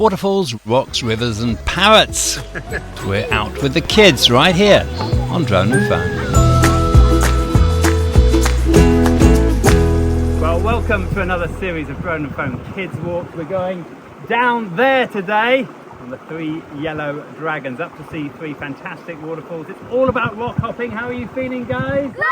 Waterfalls, rocks, rivers and parrots. We're out with the kids right here on Drone and Phone. Well, welcome to another series of Drone and Phone Kids Walks. We're going down there today on the 3 Yellow Dragons, up to see 3 fantastic waterfalls. It's all about rock hopping. How are you feeling, guys? Great!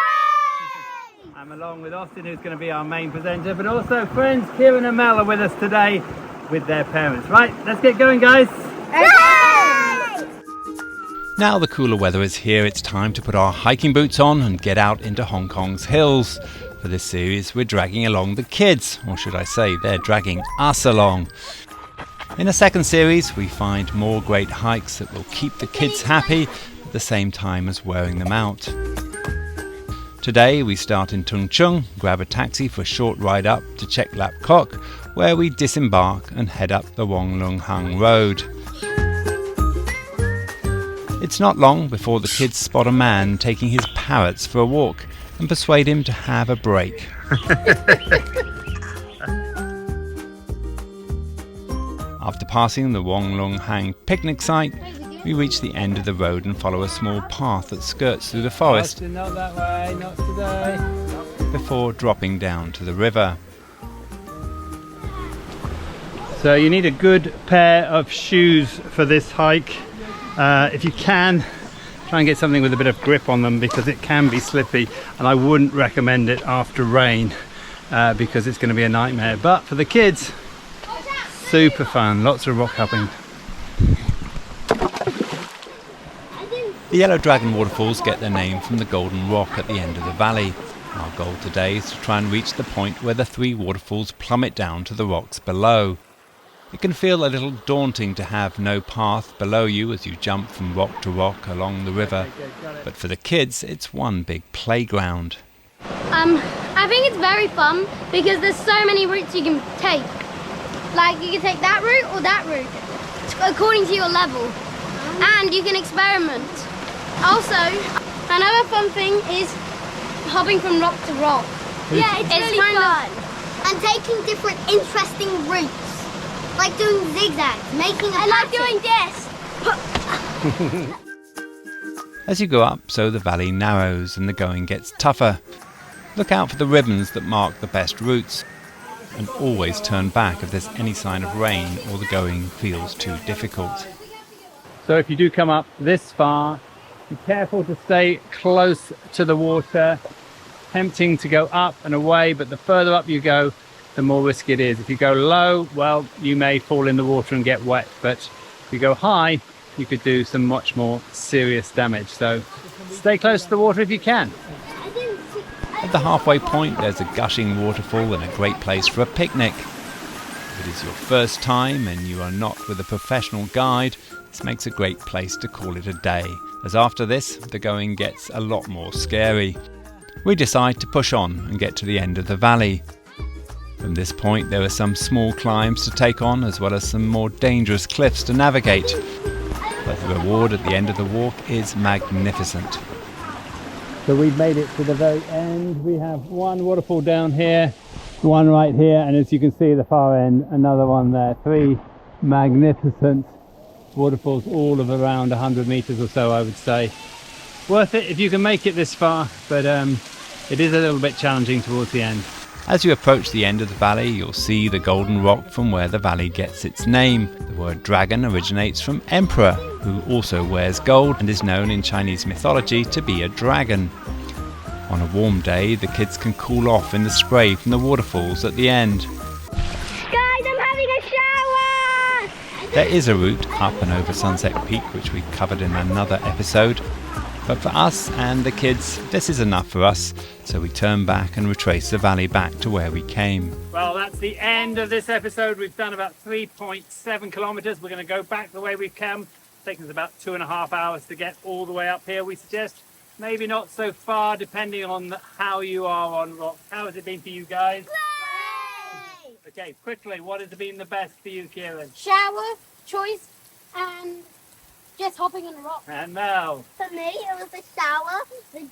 I'm along with Austin, who's going to be our main presenter, but also friends Kieran and Mel are with us today with their parents. Right, let's get going, guys. Okay! Now the cooler weather is here, it's time to put our hiking boots on and get out into Hong Kong's hills. For this series, we're dragging along the kids, or should I say, they're dragging us along. In a second series, we find more great hikes that will keep the kids happy at the same time as wearing them out. Today we start in Tung Chung, grab a taxi for a short ride up to Chek Lap Kok, where we disembark and head up the Wong Lung Hung Road. It's not long before the kids spot a man taking his parrots for a walk and persuade him to have a break. After passing the Wong Lung Hang picnic site, we reach the end of the road and follow a small path that skirts through the forest. Not that way, not today. Before dropping down to the river. So you need a good pair of shoes for this hike. If you can, try and get something with a bit of grip on them because it can be slippy, and I wouldn't recommend it after rain because it's going to be a nightmare. But for the kids, super fun, lots of rock hopping. The Yellow Dragon Waterfalls get their name from the golden rock at the end of the valley. Our goal today is to try and reach the point where the 3 waterfalls plummet down to the rocks below. It can feel a little daunting to have no path below you as you jump from rock to rock along the river, but for the kids it's one big playground. I think it's very fun because there's so many routes you can take. Like you can take that route or that route according to your level, and you can experiment. Also, another fun thing is hopping from rock to rock. Yeah, it's really fun. And taking different interesting routes. Like doing zigzags, making a I like pattern. doing this. As you go up, so the valley narrows and the going gets tougher. Look out for the ribbons that mark the best routes, and always turn back if there's any sign of rain or the going feels too difficult. So if you do come up this far, be careful to stay close to the water. Tempting to go up and away, but the further up you go, the more risky it is. If you go low, well, you may fall in the water and get wet, but if you go high, you could do some much more serious damage. So stay close to the water if you can. At the halfway point, there's a gushing waterfall and a great place for a picnic. If it is your first time and you are not with a professional guide, this makes a great place to call it a day, as after this, the going gets a lot more scary. We decide to push on and get to the end of the valley. From this point, there are some small climbs to take on, as well as some more dangerous cliffs to navigate. But the reward at the end of the walk is magnificent. So we've made it to the very end. We have one waterfall down here, one right here, and as you can see at the far end, another one there. 3 magnificent waterfalls, all of around 100 meters or so, I would say. Worth it if you can make it this far, but it is a little bit challenging towards the end. As you approach the end of the valley, you'll see the golden rock from where the valley gets its name. The word dragon originates from emperor, who also wears gold and is known in Chinese mythology to be a dragon. On a warm day, the kids can cool off in the spray from the waterfalls at the end. Guys, I'm having a shower! There is a route up and over Sunset Peak, which we covered in another episode. But for us and the kids, this is enough for us, so we turn back and retrace the valley back to where we came. Well, that's the end of this episode. We've done about 3.7 kilometers. We're going to go back the way we've come. It's taken us about 2.5 hours to get all the way up here. We suggest maybe not so far, depending on how you are on rock. How has it been for you guys? Great! Okay, quickly, what has been the best for you, Kieran? Shower, choice, and Just hopping on a rock. And Mel. For me, it was the shower, the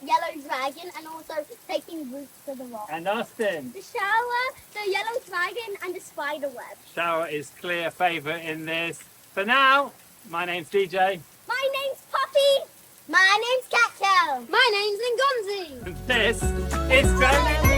Yellow Dragon, and also taking roots to the rock. And Austin. The shower, the Yellow Dragon, and the spider web. Shower is clear favourite in this. For now, my name's DJ. My name's Poppy. My name's Catco. My name's Ngonzi. And this is Dragon